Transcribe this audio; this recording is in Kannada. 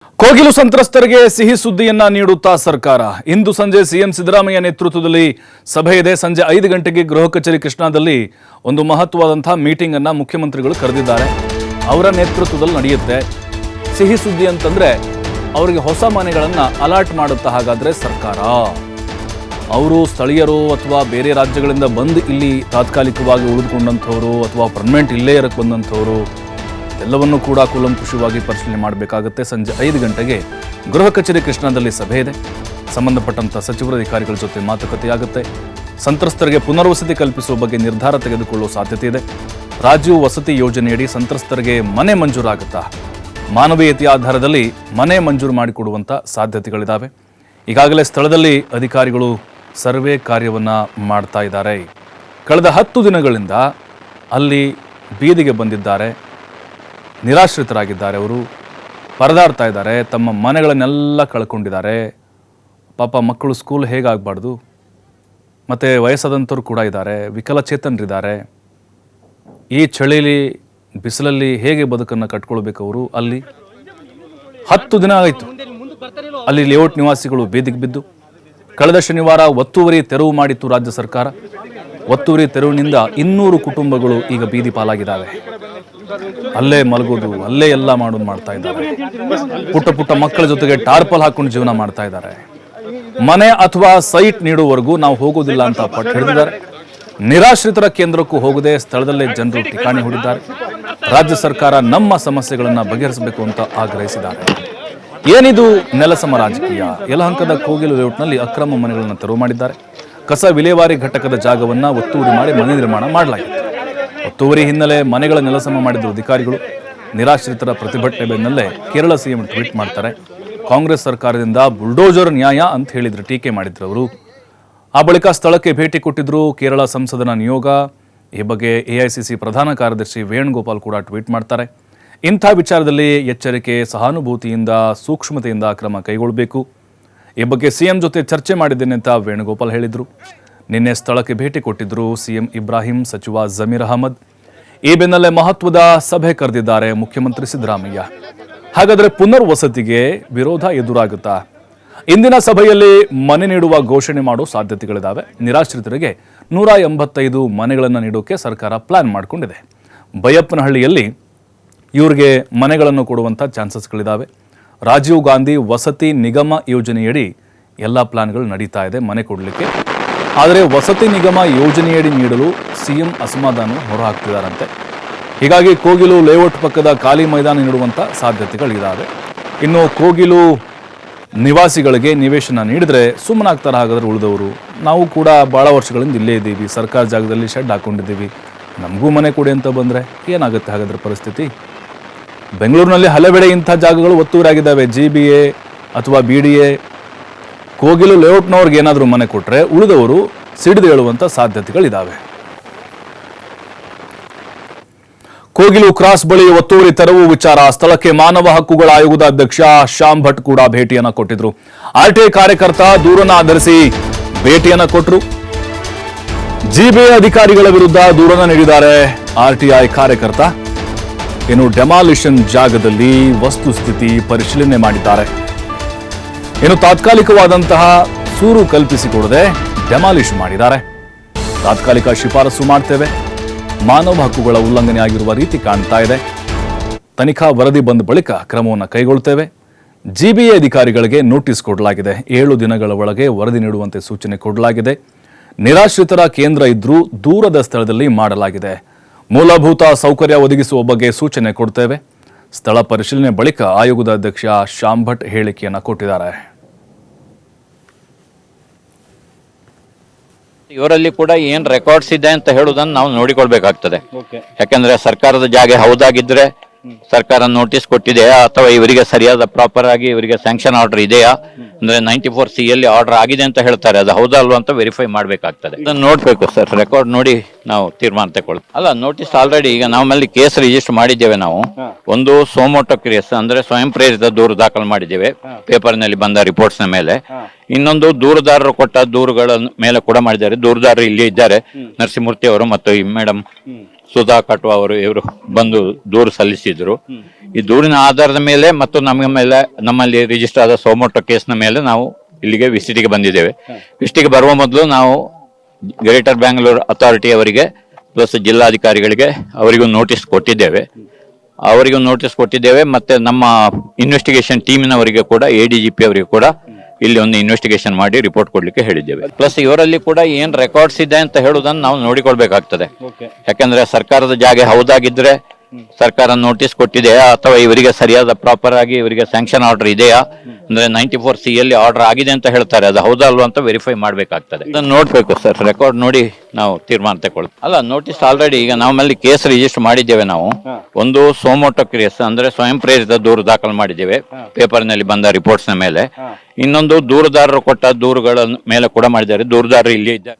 ಕೋಗಿಲು ಸಂತ್ರಸ್ತರಿಗೆ ಸಿಹಿ ಸುದ್ದಿಯನ್ನ ನೀಡುತ್ತಾ ಸರ್ಕಾರ ಇಂದು ಸಂಜೆ ಸಿಎಂ ಸಿದ್ದರಾಮಯ್ಯ ನೇತೃತ್ವದಲ್ಲಿ ಸಭೆ ಇದೆ. ಸಂಜೆ 5 ಗಂಟೆಗೆ ಗೃಹ ಕಚೇರಿ ಕೃಷ್ಣಾದಲ್ಲಿ ಒಂದು ಮಹತ್ವವಾದಂತಹ ಮೀಟಿಂಗ್ ಅನ್ನ ಮುಖ್ಯಮಂತ್ರಿಗಳು ಕರೆದಿದ್ದಾರೆ. ಅವರ ನೇತೃತ್ವದಲ್ಲಿ ನಡೆಯುತ್ತೆ. ಸಿಹಿ ಸುದ್ದಿ ಅಂತಂದ್ರೆ ಅವರಿಗೆ ಹೊಸ ಮನೆಗಳನ್ನ ಅಲಾಟ್ ಮಾಡುತ್ತಾ ಹಾಗಾದ್ರೆ ಸರ್ಕಾರ. ಅವರು ಸ್ಥಳೀಯರು ಅಥವಾ ಬೇರೆ ರಾಜ್ಯಗಳಿಂದ ಬಂದು ಇಲ್ಲಿ ತಾತ್ಕಾಲಿಕವಾಗಿ ಉಳಿದುಕೊಂಡಂಥವರು ಅಥವಾ ಪರ್ಮನೆಂಟ್ ಇಲ್ಲೇ ಇರಕ್ಕೆ ಬಂದಂಥವರು ಎಲ್ಲವನ್ನೂ ಕೂಡ ಕೂಲಂಕುಷವಾಗಿ ಪರಿಶೀಲನೆ ಮಾಡಬೇಕಾಗುತ್ತೆ. ಸಂಜೆ 5 ಗಂಟೆಗೆ ಗೃಹ ಕಚೇರಿ ಕೃಷ್ಣಾದಲ್ಲಿ ಸಭೆ ಇದೆ. ಸಂಬಂಧಪಟ್ಟಂಥ ಸಚಿವರ ಅಧಿಕಾರಿಗಳ ಜೊತೆ ಮಾತುಕತೆಯಾಗುತ್ತೆ. ಸಂತ್ರಸ್ತರಿಗೆ ಪುನರ್ವಸತಿ ಕಲ್ಪಿಸುವ ಬಗ್ಗೆ ನಿರ್ಧಾರ ತೆಗೆದುಕೊಳ್ಳುವ ಸಾಧ್ಯತೆ ಇದೆ. ರಾಜೀವ್ ವಸತಿ ಯೋಜನೆಯಡಿ ಸಂತ್ರಸ್ತರಿಗೆ ಮನೆ ಮಂಜೂರಾಗುತ್ತಾ? ಮಾನವೀಯತೆಯ ಆಧಾರದಲ್ಲಿ ಮನೆ ಮಂಜೂರು ಮಾಡಿಕೊಡುವಂಥ ಸಾಧ್ಯತೆಗಳಿದ್ದಾವೆ. ಈಗಾಗಲೇ ಸ್ಥಳದಲ್ಲಿ ಅಧಿಕಾರಿಗಳು ಸರ್ವೆ ಕಾರ್ಯವನ್ನು ಮಾಡ್ತಾ ಇದ್ದಾರೆ. ಕಳೆದ 10 ದಿನಗಳಿಂದ ಅಲ್ಲಿ ಬೀದಿಗೆ ಬಂದಿದ್ದಾರೆ. ನಿರಾಶ್ರಿತರಾಗಿದ್ದಾರೆ. ಅವರು ಪರದಾಡ್ತಾ ಇದ್ದಾರೆ. ತಮ್ಮ ಮನೆಗಳನ್ನೆಲ್ಲ ಕಳ್ಕೊಂಡಿದ್ದಾರೆ. ಪಾಪ ಮಕ್ಕಳು ಸ್ಕೂಲ್ ಹೇಗಾಗಬಾರ್ದು. ಮತ್ತು ವಯಸ್ಸಾದಂಥವ್ರು ಕೂಡ ಇದ್ದಾರೆ. ವಿಕಲಚೇತನರಿದ್ದಾರೆ. ಈ ಚಳಿಲಿ ಬಿಸಿಲಲ್ಲಿ ಹೇಗೆ ಬದುಕನ್ನು ಕಟ್ಕೊಳ್ಬೇಕು ಅವರು? ಅಲ್ಲಿ 10 ದಿನ ಆಯಿತು ಅಲ್ಲಿ ಲೇಔಟ್ ನಿವಾಸಿಗಳು ಬೀದಿಗೆ ಬಿದ್ದು. ಕಳೆದ ಶನಿವಾರ ಒತ್ತುವರಿ ತೆರವು ಮಾಡಿತ್ತು ರಾಜ್ಯ ಸರ್ಕಾರ. ಒತ್ತುವರಿ ತೆರವಿನಿಂದ 200 ಕುಟುಂಬಗಳು ಈಗ ಬೀದಿ ಪಾಲಾಗಿದ್ದಾವೆ. ಅಲ್ಲೇ ಮಲಗೋದು, ಅಲ್ಲೇ ಎಲ್ಲ ಮಾಡೋದು ಮಾಡ್ತಾ ಇದ್ದಾರೆ. ಪುಟ್ಟ ಮಕ್ಕಳ ಜೊತೆಗೆ ಟಾರ್ಪಲ್ ಹಾಕೊಂಡು ಜೀವನ ಮಾಡ್ತಾ ಇದ್ದಾರೆ. ಮನೆ ಅಥವಾ ಸೈಟ್ ನೀಡುವವರೆಗೂ ನಾವು ಹೋಗೋದಿಲ್ಲ ಅಂತ ಪಟ್ಟು ಹಿಡಿದಿದ್ದಾರೆ. ನಿರಾಶ್ರಿತರ ಕೇಂದ್ರಕ್ಕೂ ಹೋಗದೆ ಸ್ಥಳದಲ್ಲೇ ಜನರು ಠಿಕಾಣಿ ಹೂಡಿದ್ದಾರೆ. ರಾಜ್ಯ ಸರ್ಕಾರ ನಮ್ಮ ಸಮಸ್ಯೆಗಳನ್ನು ಬಗೆಹರಿಸಬೇಕು ಅಂತ ಆಗ್ರಹಿಸಿದ್ದಾರೆ. ಏನಿದು ನೆಲಸಮ ರಾಜಕೀಯ? ಯಲಹಂಕದ ಕೋಗಿಲು ಲೇಔಟ್ನಲ್ಲಿ ಅಕ್ರಮ ಮನೆಗಳನ್ನು ತೆರವು ಮಾಡಿದ್ದಾರೆ. ಕಸ ವಿಲೇವಾರಿ ಘಟಕದ ಜಾಗವನ್ನು ಒತ್ತುವರಿ ಮಾಡಿ ಮನೆ ನಿರ್ಮಾಣ ಮಾಡಲಾಗಿತ್ತು. ಒತ್ತುವರಿ ಹಿನ್ನೆಲೆ ಮನೆಗಳ ನೆಲಸಮ ಮಾಡಿದ ಅಧಿಕಾರಿಗಳು. ನಿರಾಶ್ರಿತರ ಪ್ರತಿಭಟನೆ ಬೆನ್ನಲ್ಲೇ ಕೇರಳ ಸಿಎಂ ಟ್ವೀಟ್ ಮಾಡ್ತಾರೆ. ಕಾಂಗ್ರೆಸ್ ಸರ್ಕಾರದಿಂದ ಬುಲ್ಡೋಜರ್ ನ್ಯಾಯ ಅಂತ ಹೇಳಿದ್ರು, ಟೀಕೆ ಮಾಡಿದ್ರು ಅವರು. ಆ ಬಳಿಕ ಸ್ಥಳಕ್ಕೆ ಭೇಟಿ ಕೊಟ್ಟಿದ್ರು ಕೇರಳ ಸಂಸದನ ನಿಯೋಗ. ಈ ಬಗ್ಗೆ ಎಐಸಿಸಿ ಪ್ರಧಾನ ಕಾರ್ಯದರ್ಶಿ ವೇಣುಗೋಪಾಲ್ ಕೂಡ ಟ್ವೀಟ್ ಮಾಡ್ತಾರೆ. ಇಂಥ ವಿಚಾರದಲ್ಲಿ ಎಚ್ಚರಿಕೆ, ಸಹಾನುಭೂತಿಯಿಂದ, ಸೂಕ್ಷ್ಮತೆಯಿಂದ ಕ್ರಮ ಕೈಗೊಳ್ಳಬೇಕು. ಈ ಬಗ್ಗೆ ಸಿಎಂ ಜೊತೆ ಚರ್ಚೆ ಮಾಡಿದ್ದೇನೆ ಅಂತ ವೇಣುಗೋಪಾಲ್ ಹೇಳಿದರು. ನಿನ್ನೆ ಸ್ಥಳಕ್ಕೆ ಭೇಟಿ ಕೊಟ್ಟಿದ್ದರು ಸಿಎಂ ಇಬ್ರಾಹಿಂ, ಸಚಿವ ಜಮೀರ್ ಅಹಮದ್. ಈ ಬೆನ್ನಲ್ಲೇ ಮಹತ್ವದ ಸಭೆ ಕರೆದಿದ್ದಾರೆ ಮುಖ್ಯಮಂತ್ರಿ ಸಿದ್ದರಾಮಯ್ಯ. ಹಾಗಾದರೆ ಪುನರ್ವಸತಿಗೆ ವಿರೋಧ ಎದುರಾಗುತ್ತಾ? ಇಂದಿನ ಸಭೆಯಲ್ಲಿ ಮನೆ ನೀಡುವ ಘೋಷಣೆ ಮಾಡೋ ಸಾಧ್ಯತೆಗಳಿದ್ದಾವೆ. ನಿರಾಶ್ರಿತರಿಗೆ 185 ಮನೆಗಳನ್ನು ನೀಡೋಕೆ ಸರ್ಕಾರ ಪ್ಲಾನ್ ಮಾಡಿಕೊಂಡಿದೆ. ಬೈಯಪ್ಪನಹಳ್ಳಿಯಲ್ಲಿ ಇವ್ರಿಗೆ ಮನೆಗಳನ್ನು ಕೊಡುವಂಥ ಚಾನ್ಸಸ್ಗಳಿದ್ದಾವೆ. ರಾಜೀವ್ ಗಾಂಧಿ ವಸತಿ ನಿಗಮ ಯೋಜನೆಯಡಿ ಎಲ್ಲ ಪ್ಲಾನ್ಗಳು ನಡೀತಾ ಇದೆ ಮನೆ ಕೊಡಲಿಕ್ಕೆ. ಆದರೆ ವಸತಿ ನಿಗಮ ಯೋಜನೆಯಡಿ ನೀಡಲು ಸಿಎಂ ಅಸಮಾಧಾನ ಹೊರಹಾಕ್ತಿದ್ದಾರಂತೆ. ಹೀಗಾಗಿ ಕೋಗಿಲು ಲೇಔಟ್ ಪಕ್ಕದ ಖಾಲಿ ಮೈದಾನ ನೀಡುವಂಥ ಸಾಧ್ಯತೆಗಳಿದ್ದಾವೆ. ಇನ್ನು ಕೋಗಿಲು ನಿವಾಸಿಗಳಿಗೆ ನಿವೇಶನ ನೀಡಿದರೆ ಸುಮ್ಮನಾಗ್ತಾರೆ. ಹಾಗಾದ್ರೆ ಉಳಿದವರು, ನಾವು ಕೂಡ ಭಾಳ ವರ್ಷಗಳಿಂದ ಇಲ್ಲೇ ಇದ್ದೀವಿ, ಸರ್ಕಾರ ಜಾಗದಲ್ಲಿ ಶೆಡ್ ಹಾಕ್ಕೊಂಡಿದ್ದೀವಿ, ನಮಗೂ ಮನೆ ಕೊಡಿ ಅಂತ ಬಂದರೆ ಏನಾಗುತ್ತೆ ಹಾಗಾದ್ರೆ ಪರಿಸ್ಥಿತಿ? ಬೆಂಗಳೂರಿನಲ್ಲಿ ಹಲವೆಡೆ ಇಂಥ ಜಾಗಗಳು ಒತ್ತುವರಿಯಾಗಿದ್ದಾವೆ. GBA ಅಥವಾ BDA. ಕೋಗಿಲು ಲೇಔಟ್ನವ್ರಿಗೆ ಏನಾದರೂ ಮನೆ ಕೊಟ್ಟರೆ ಉಳಿದವರು ಸಿಡಿದು ಹೇಳುವಂಥ ಸಾಧ್ಯತೆಗಳಿದ್ದಾವೆ. ಕೋಗಿಲು ಕ್ರಾಸ್ ಬಳಿ ಒತ್ತುವರಿ ತೆರವು ವಿಚಾರ. ಸ್ಥಳಕ್ಕೆ ಮಾನವ ಹಕ್ಕುಗಳ ಆಯೋಗದ ಅಧ್ಯಕ್ಷ ಶ್ಯಾಮ್ ಭಟ್ ಕೂಡ ಭೇಟಿಯನ್ನು ಕೊಟ್ಟಿದ್ರು. RTI ಕಾರ್ಯಕರ್ತ ದೂರನ್ನು ಆಧರಿಸಿ ಭೇಟಿಯನ್ನು ಕೊಟ್ಟರು. GBA ಅಧಿಕಾರಿಗಳ ವಿರುದ್ಧ ದೂರನ್ನು ನೀಡಿದ್ದಾರೆ RTI ಕಾರ್ಯಕರ್ತ. ಇನ್ನು ಡೆಮಾಲಿಷನ್ ಜಾಗದಲ್ಲಿ ವಸ್ತುಸ್ಥಿತಿ ಪರಿಶೀಲನೆ ಮಾಡಿದ್ದಾರೆ. ಇನ್ನು ತಾತ್ಕಾಲಿಕವಾದಂತಹ ಸೂರು ಕಲ್ಪಿಸಿಕೊಡದೆ ಡೆಮಾಲಿಷ್ ಮಾಡಿದ್ದಾರೆ. ತಾತ್ಕಾಲಿಕ ಶಿಫಾರಸು ಮಾಡ್ತೇವೆ, ಮಾನವ ಹಕ್ಕುಗಳ ಉಲ್ಲಂಘನೆ ಆಗಿರುವ ರೀತಿ ಕಾಣ್ತಾ ಇದೆ, ತನಿಖಾ ವರದಿ ಬಂದ ಬಳಿಕ ಕ್ರಮವನ್ನು ಕೈಗೊಳ್ತೇವೆ. GBA ಅಧಿಕಾರಿಗಳಿಗೆ ನೋಟಿಸ್ ಕೊಡಲಾಗಿದೆ. 7 ದಿನಗಳ ಒಳಗೆ ವರದಿ ನೀಡುವಂತೆ ಸೂಚನೆ ಕೊಡಲಾಗಿದೆ. ನಿರಾಶ್ರಿತರ ಕೇಂದ್ರ ಇದ್ರೂ ದೂರದ ಸ್ಥಳದಲ್ಲಿ ಮಾಡಲಾಗಿದೆ. ಮೂಲಭೂತ ಸೌಕರ್ಯ ಒದಗಿಸುವ ಬಗ್ಗೆ ಸೂಚನೆ ಕೊಡ್ತೇವೆ. ಸ್ಥಳ ಪರಿಶೀಲನೆ ಬಳಿಕ ಆಯೋಗದ ಅಧ್ಯಕ್ಷ ಶ್ಯಾಮ್ ಭಟ್ ಹೇಳಿಕೆಯನ್ನು ಕೊಟ್ಟಿದ್ದಾರೆ. ಇವರಲ್ಲಿ ಕೂಡ ಏನ್ ರೆಕಾರ್ಡ್ಸ್ ಇದೆ ಅಂತ ಹೇಳುವುದನ್ನು ನಾವು ನೋಡಿಕೊಳ್ಬೇಕಾಗ್ತದೆ. ಯಾಕಂದ್ರೆ ಸರ್ಕಾರದ ಜಾಗ ಹೌದಾಗಿದ್ರೆ ಸರ್ಕಾರ ನೋಟಿಸ್ ಕೊಟ್ಟಿದೆಯಾ ಅಥವಾ ಇವರಿಗೆ ಸರಿಯಾದ ಪ್ರಾಪರ್ ಆಗಿ ಇವರಿಗೆ ಸ್ಯಾಂಕ್ಷನ್ ಆರ್ಡರ್ ಇದೆಯಾ, ಅಂದ್ರೆ 94C ಯಲ್ಲಿ ಆರ್ಡರ್ ಆಗಿದೆ ಅಂತ ಹೇಳ್ತಾರೆ, ಅದು ಹೌದಾ ಅಲ್ವಾ ಅಂತ ವೆರಿಫೈ ಮಾಡ್ಬೇಕಾಗ್ತದೆ. ಅದನ್ನ ನೋಡ್ಬೇಕು ಸರ್, ರೆಕಾರ್ಡ್ ನೋಡಿ ನಾವು ತೀರ್ಮಾನ ತಗೊಳ್ಳಿ. ಅಲ್ಲ, ನೋಟಿಸ್ ಆಲ್ರೆಡಿ ಈಗ ನಮ್ಮಲ್ಲಿ ಕೇಸ್ ರಿಜಿಸ್ಟರ್ ಮಾಡಿದ್ದೇವೆ ನಾವು. ಒಂದು ಸೋಮೋಟೋ ಕೇಸ್ ಅಂದ್ರೆ ಸ್ವಯಂ ಪ್ರೇರಿತ ದೂರು ದಾಖಲು ಮಾಡಿದ್ದೇವೆ ಪೇಪರ್ ನಲ್ಲಿ ಬಂದ ರಿಪೋರ್ಟ್ಸ್ ನ ಮೇಲೆ. ಇನ್ನೊಂದು ದೂರುದಾರರು ಕೊಟ್ಟ ದೂರುಗಳ ಮೇಲೆ ಕೂಡ ಮಾಡಿದ್ದಾರೆ. ದೂರುದಾರರು ಇಲ್ಲಿ ಇದ್ದಾರೆ, ನರಸಿಂಹಮೂರ್ತಿ ಅವರು ಮತ್ತು ಈ ಮೇಡಮ್ ಸುಧಾ ಕಟ್ವಾ ಅವರು ಇವರು ಬಂದು ದೂರು ಸಲ್ಲಿಸಿದ್ರು. ಈ ದೂರಿನ ಆಧಾರದ ಮೇಲೆ ಮತ್ತು ನಮ್ಮಲ್ಲಿ ರಿಜಿಸ್ಟರ್ ಆದ ಸೋಮೋಟೋ ಕೇಸ್ನ ಮೇಲೆ ನಾವು ಇಲ್ಲಿಗೆ ವಿಸಿಟಿಗೆ ಬಂದಿದ್ದೇವೆ. ವಿಸಿಟಿಗೆ ಬರುವ ಮೊದಲು ನಾವು ಗ್ರೇಟರ್ ಬ್ಯಾಂಗ್ಳೂರ್ ಅಥಾರಿಟಿ ಅವರಿಗೆ ಪ್ಲಸ್ ಜಿಲ್ಲಾಧಿಕಾರಿಗಳಿಗೆ ಅವರಿಗೂ ನೋಟಿಸ್ ಕೊಟ್ಟಿದ್ದೇವೆ. ಮತ್ತೆ ನಮ್ಮ ಇನ್ವೆಸ್ಟಿಗೇಷನ್ ಟೀಮಿನವರಿಗೆ ಕೂಡ ADGP ಅವರಿಗೆ ಕೂಡ ಇಲ್ಲಿ ಒಂದು ಇನ್ವೆಸ್ಟಿಗೇಷನ್ ಮಾಡಿ ರಿಪೋರ್ಟ್ ಕೊಡ್ಲಿಕ್ಕೆ ಹೇಳಿದ್ದೇವೆ. ಪ್ಲಸ್ ಇವರಲ್ಲಿ ಕೂಡ ಏನ್ ರೆಕಾರ್ಡ್ಸ್ ಇದೆ ಅಂತ ಹೇಳುವುದನ್ನು ನಾವು ನೋಡಿಕೊಳ್ಬೇಕಾಗ್ತದೆ. ಯಾಕಂದ್ರೆ ಸರ್ಕಾರದ ಜಾಗ ಹೌದಾಗಿದ್ರೆ ಸರ್ಕಾರ ನೋಟಿಸ್ ಕೊಟ್ಟಿದೆಯಾ ಅಥವಾ ಇವರಿಗೆ ಸರಿಯಾದ ಪ್ರಾಪರ್ ಆಗಿ ಇವರಿಗೆ ಸ್ಯಾಂಕ್ಷನ್ ಆರ್ಡರ್ ಇದೆಯಾ, ಅಂದ್ರೆ 94C ಅಲ್ಲಿ ಆರ್ಡರ್ ಆಗಿದೆ ಅಂತ ಹೇಳ್ತಾರೆ, ಅದು ಹೌದಾ ಅಲ್ವಾ ಅಂತ ವೆರಿಫೈ ಮಾಡ್ಬೇಕಾಗ್ತದೆ. ಅದನ್ನು ನೋಡ್ಬೇಕು ಸರ್, ರೆಕಾರ್ಡ್ ನೋಡಿ ನಾವು ತೀರ್ಮಾನ ತಗೊಳ್ತೀವಿ. ಅಲ್ಲ, ನೋಟಿಸ್ ಆಲ್ರೆಡಿ ಈಗ ನಮ್ಮಲ್ಲಿ ಕೇಸ್ ರಿಜಿಸ್ಟರ್ ಮಾಡಿದ್ದೇವೆ ನಾವು. ಒಂದು ಸೋಮೋಟೋ ಕೇಸ್ ಅಂದ್ರೆ ಸ್ವಯಂ ಪ್ರೇರಿತ ದೂರು ದಾಖಲು ಮಾಡಿದ್ದೇವೆ ಪೇಪರ್ ನಲ್ಲಿ ಬಂದ ರಿಪೋರ್ಟ್ಸ್ ನ ಮೇಲೆ. ಇನ್ನೊಂದು ದೂರುದಾರರು ಕೊಟ್ಟ ದೂರುಗಳ ಮೇಲೆ ಕೂಡ ಮಾಡಿದ್ದಾರೆ. ದೂರುದಾರರು ಇಲ್ಲಿ ಇದ್ದಾರೆ.